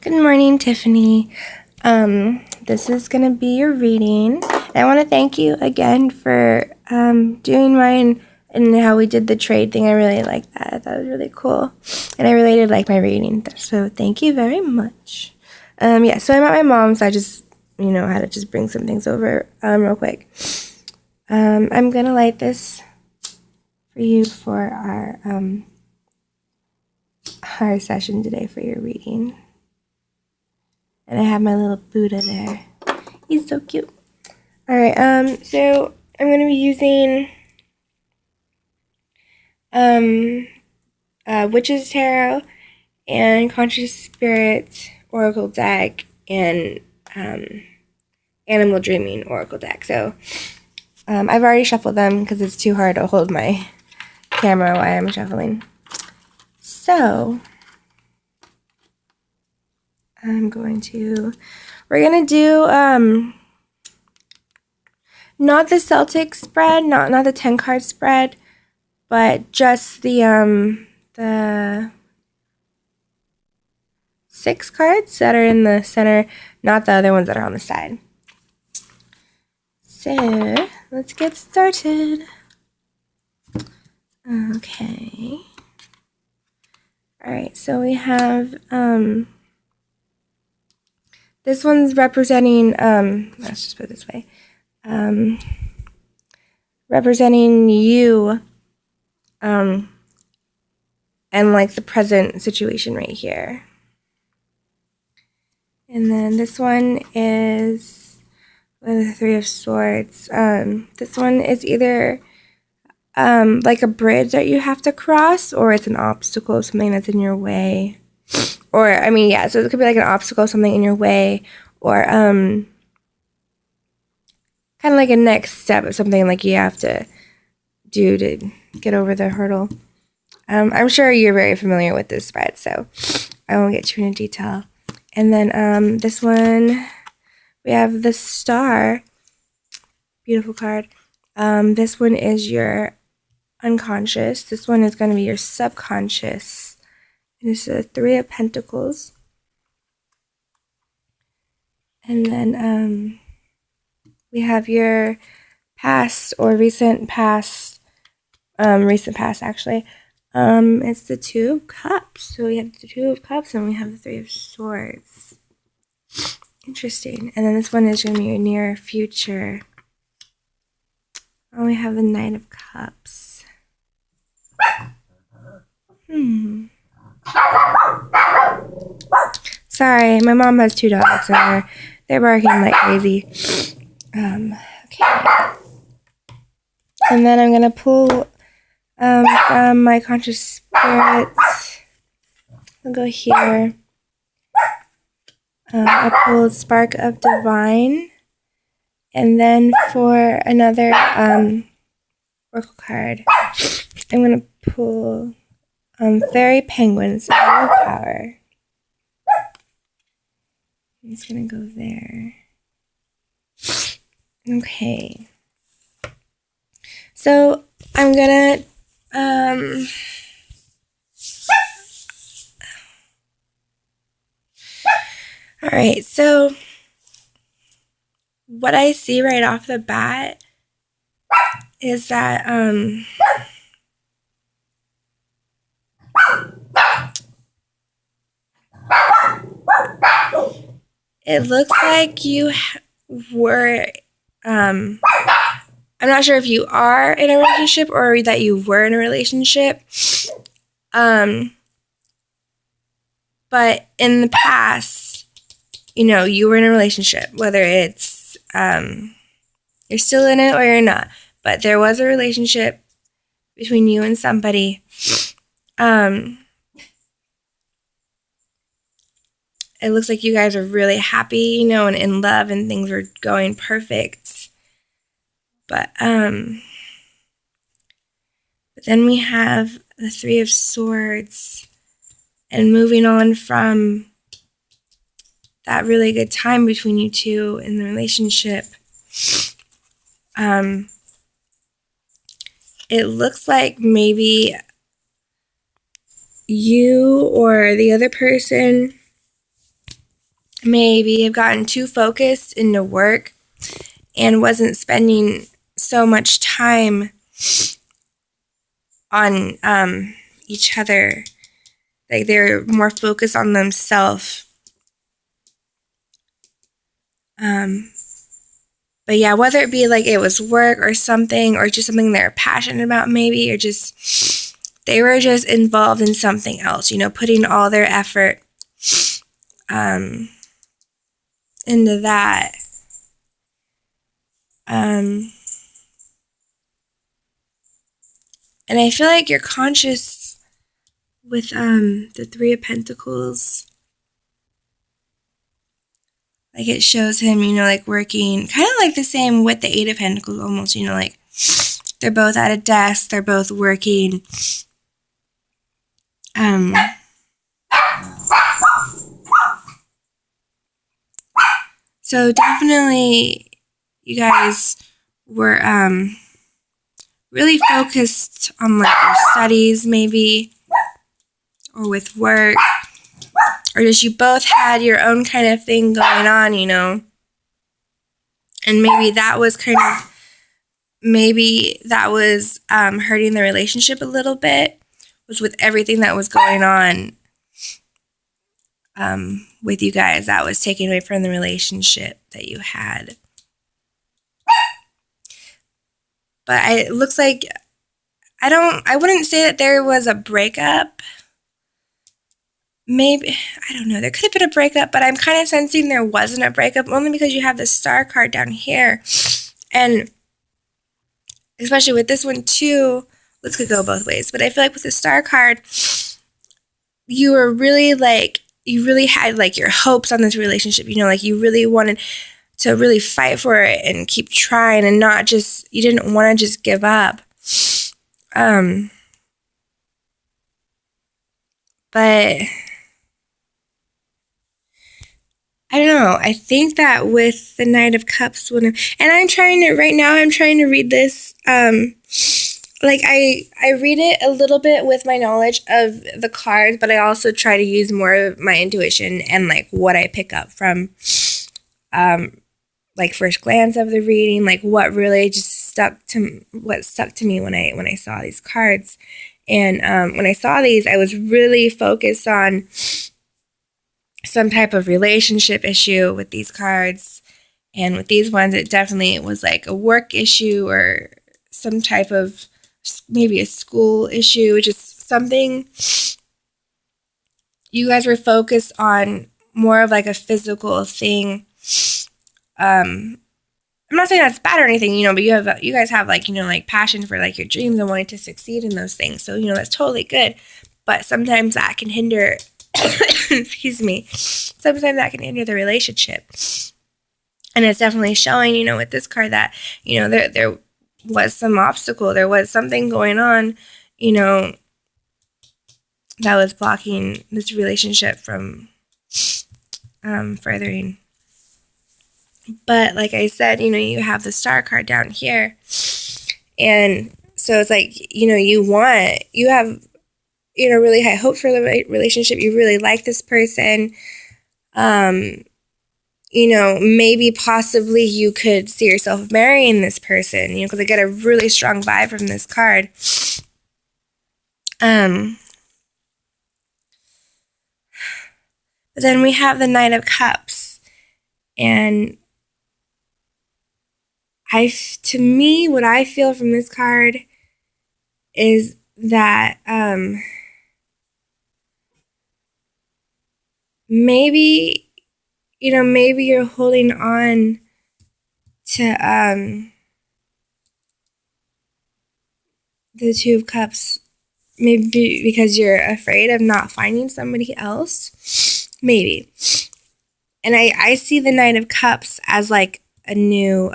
Good morning, Tiffany. This is going to be your reading. I want to thank you again for doing mine and how we did the trade thing. I really liked that. I thought it was really cool. And I really did like my reading. So thank you very much. So I'm at my mom's. So I just, had to just bring some things over real quick. I'm going to light this for you for our session today for your reading. And I have my little Buddha there. He's so cute. Alright, so I'm going to be using Witch's Tarot and Conscious Spirit Oracle deck and Animal Dreaming Oracle deck. So I've already shuffled them because it's too hard to hold my camera while I'm shuffling. So we're going to do not the Celtic spread, not the 10 card spread, but just the 6 cards that are in the center, not the other ones that are on the side. So let's get started. Okay. Alright, so we have this one's representing let's just put it this way. Representing you and like the present situation right here. And then this one is with the 3 of Swords. This one is either like a bridge that you have to cross, or it's an obstacle, something that's in your way. Or, so it could be like an obstacle, something in your way, or kind of like a next step of something like you have to do to get over the hurdle. I'm sure you're very familiar with this spread, so I won't get too into detail. And then this one, we have the Star. Beautiful card. This one is your unconscious. This one is going to be your subconscious. And it's the 3 of Pentacles. And then we have your past or recent past actually. It's the 2 of Cups. So we have the 2 of Cups and we have the 3 of Swords. Interesting. And then this one is going to be your near future. And we have the Knight of Cups. Sorry, my mom has 2 dogs and they're barking like crazy. Okay. And then I'm going to pull from my conscious spirit. I'll go here. I pulled Spark of Divine. And then for another oracle card, I'm going to pull Fairy Penguins, Power. I'm just going to go there. Okay. So I'm going to alright, so what I see right off the bat is that it looks like you were I'm not sure if you are in a relationship or that you were in a relationship, but in the past, you were in a relationship, whether it's you're still in it or you're not, but there was a relationship between you and somebody. It looks like you guys are really happy, and in love, and things were going perfect. But then we have the 3 of Swords, and moving on from that really good time between you two in the relationship. It looks like maybe you or the other person maybe have gotten too focused into work and wasn't spending so much time on each other. Like they're more focused on themselves. But yeah, whether it be like it was work or something, or just something they're passionate about maybe, or just they were just involved in something else, putting all their effort into that. And I feel like you're conscious with the Three of Pentacles. Like it shows him, like working kind of like the same with the Eight of Pentacles almost, like they're both at a desk, they're both working. So definitely you guys were really focused on like your studies maybe, or with work, or just you both had your own kind of thing going on, and maybe that was hurting the relationship a little bit, was with everything that was going on with you guys, that was taken away from the relationship that you had. But it looks like I wouldn't say that there was a breakup. Maybe, I don't know, there could have been a breakup, but I'm kind of sensing there wasn't a breakup, only because you have the Star card down here. And especially with this one too, this could go both ways, but I feel like with the Star card, you were really you really had like your hopes on this relationship, like you really wanted to really fight for it and keep trying, and not just, you didn't want to just give up. But I don't know. I think that with the Knight of Cups, and I'm trying to read this, like I read it a little bit with my knowledge of the cards, but I also try to use more of my intuition and like what I pick up from, like first glance of the reading, like what really just stuck to me when I saw these cards. And when I saw these, I was really focused on some type of relationship issue with these cards. And with these ones, it definitely was like a work issue, or some type of maybe a school issue, just something you guys were focused on, more of like a physical thing. I'm not saying that's bad or anything, but you guys have like, like passion for like your dreams and wanting to succeed in those things. So, that's totally good. But sometimes that can hinder, excuse me, sometimes that can hinder the relationship. And it's definitely showing, with this card that, there was some obstacle, there was something going on, that was blocking this relationship from furthering. But like I said, you have the Star card down here. And so it's like, you have, really high hopes for the relationship. You really like this person. Maybe possibly you could see yourself marrying this person, because I get a really strong vibe from this card. But then we have the Knight of Cups. And to me, what I feel from this card is that maybe you're holding on to the Two of Cups, maybe because you're afraid of not finding somebody else, maybe. And I see the Knight of Cups as like a new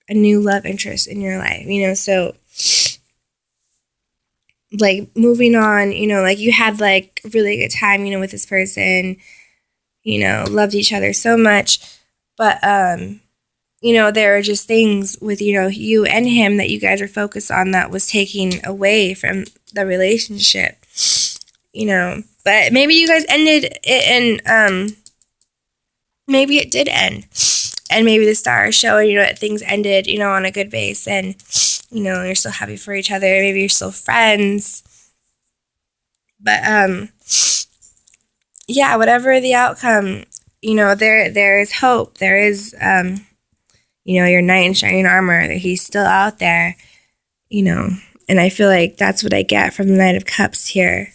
love interest in your life, so like moving on, like you had like a really good time, with this person, loved each other so much, but there are just things with, you and him that you guys are focused on that was taking away from the relationship, but maybe you guys ended it in maybe it did end. And maybe the star is showing, that things ended, on a good base, and, you're still happy for each other. Maybe you're still friends. But, yeah, whatever the outcome, there is hope. There is, your knight in shining armor, that he's still out there, and I feel like that's what I get from the Knight of Cups here.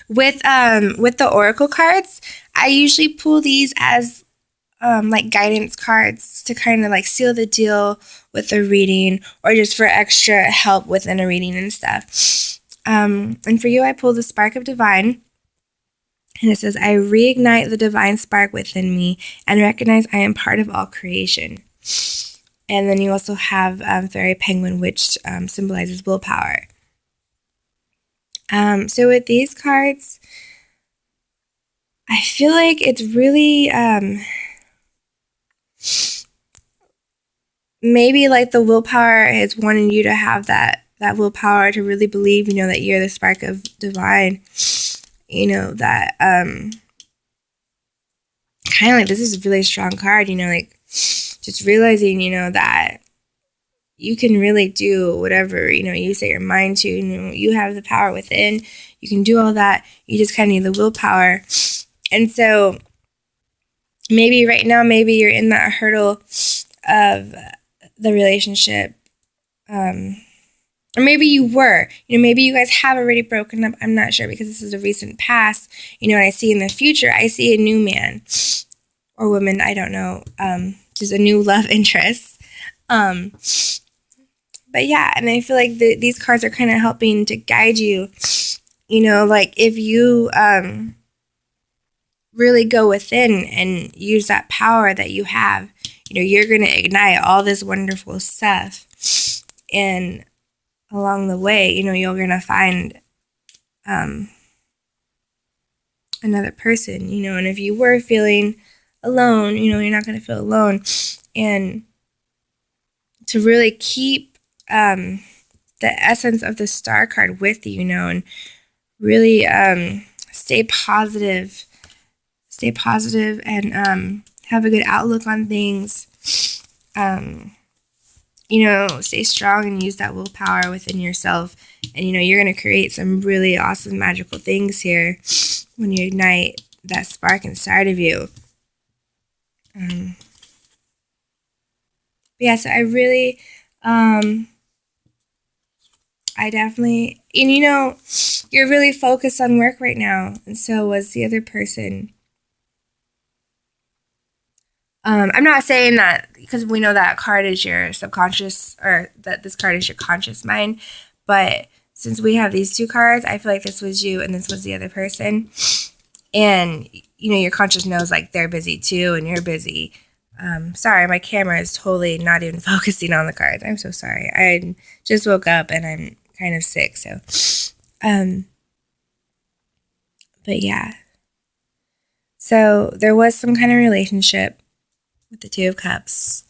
With the oracle cards, I usually pull these as like guidance cards to kind of like seal the deal with a reading, or just for extra help within a reading and stuff. And for you, I pulled the Spark of Divine, and it says, I reignite the divine spark within me and recognize I am part of all creation. And then you also have Fairy Penguin, which symbolizes willpower. So with these cards, I feel like it's really maybe like the willpower is wanting you to have that willpower to really believe, that you're the spark of divine, that kind of like this is a really strong card, like just realizing, that you can really do whatever, you set your mind to, you have the power within, you can do all that, you just kind of need the willpower. And so maybe right now, maybe you're in that hurdle of the relationship, or maybe you were, maybe you guys have already broken up. I'm not sure, because this is a recent past, and I see in the future, I see a new man or woman, I don't know, just a new love interest. But yeah, and I feel like these cards are kind of helping to guide you, like if you really go within and use that power that you have, you're going to ignite all this wonderful stuff. And along the way, you're going to find another person, and if you were feeling alone, you're not going to feel alone. And to really keep the essence of the star card with you, and really stay positive and have a good outlook on things. Stay strong and use that willpower within yourself. And, you're going to create some really awesome magical things here when you ignite that spark inside of you. Yeah, so I really, I definitely, and you're really focused on work right now, and so was the other person. I'm not saying that because we know that card is your subconscious, or that this card is your conscious mind, but since we have these two cards, I feel like this was you and this was the other person. And, your conscious knows like they're busy too and you're busy. Sorry, my camera is totally not even focusing on the cards. I'm so sorry. I just woke up and I'm kind of sick, so. But yeah. So there was some kind of relationship with the Two of Cups.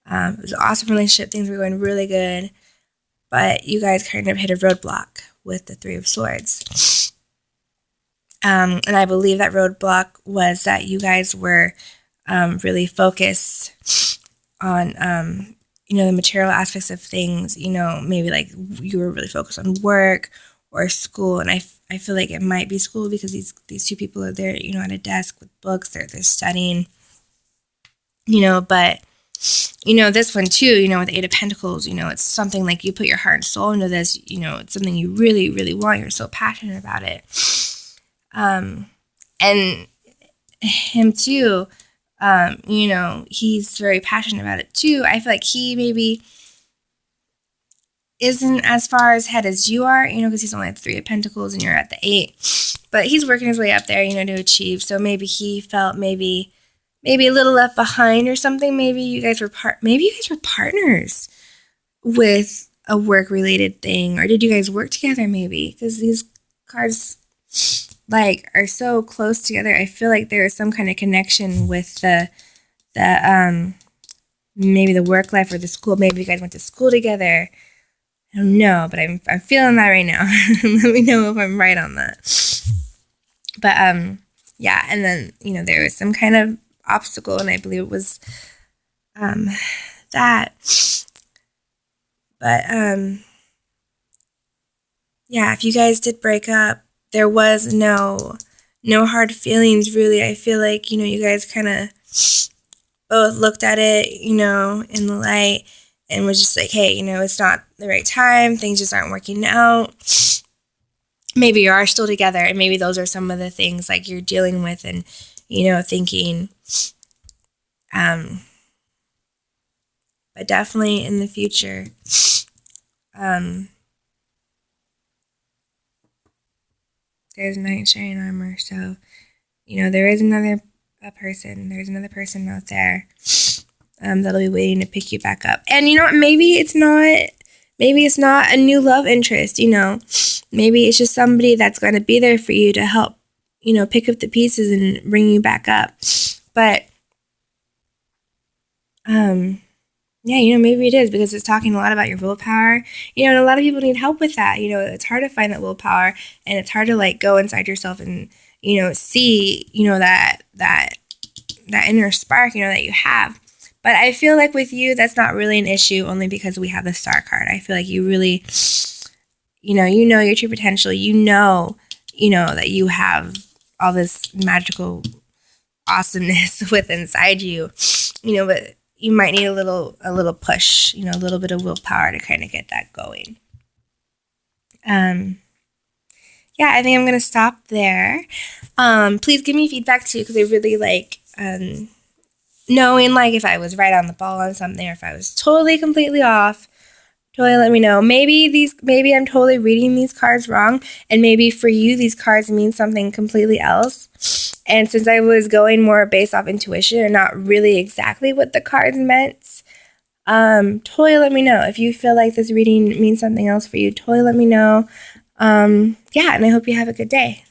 It was an awesome relationship. Things were going really good. But you guys kind of hit a roadblock with the Three of Swords. And I believe that roadblock was that you guys were really focused on, the material aspects of things. Maybe like you were really focused on work or school. And I feel like it might be school because these two people are there, at a desk with books. They're studying. But, this one too, with the Eight of Pentacles, it's something like you put your heart and soul into this, it's something you really, really want. You're so passionate about it. And him too, he's very passionate about it too. I feel like he maybe isn't as far ahead as you are, because he's only at the Three of Pentacles and you're at the Eight. But he's working his way up there, to achieve. So maybe he felt maybe a little left behind or something. Maybe you guys were partners with a work-related thing. Or did you guys work together maybe? Because these cards are so close together. I feel like there is some kind of connection with the maybe the work life or the school. Maybe you guys went to school together. don't know, but I'm feeling that right now. Let me know if I'm right on that. But yeah, and then there was some kind of obstacle, and I believe it was that. But yeah, if you guys did break up, there was no hard feelings really. I feel like you guys kind of both looked at it in the light and was just like, hey, it's not the right time, things just aren't working out. Maybe you are still together, and maybe those are some of the things like you're dealing with and thinking. But definitely in the future, there's knight in shining armor, so there is another person. There's another person out there that'll be waiting to pick you back up. And maybe it's not a new love interest. Maybe it's just somebody that's going to be there for you to help pick up the pieces and bring you back up. But yeah, maybe it is, because it's talking a lot about your willpower. And a lot of people need help with that. It's hard to find that willpower, and it's hard to like go inside yourself and see that inner spark that you have. But I feel like with you, that's not really an issue, only because we have the star card. I feel like you really your true potential. That you have all this magical awesomeness within inside you. But you might need a little push, a little bit of willpower to kind of get that going. Yeah, I think I'm gonna stop there. Please give me feedback too, because I really like knowing like if I was right on the ball on something, or if I was totally completely off. Totally let me know. Maybe I'm totally reading these cards wrong, and maybe for you these cards mean something completely else. And since I was going more based off intuition and not really exactly what the cards meant, totally let me know. If you feel like this reading means something else for you, totally let me know. Yeah, and I hope you have a good day.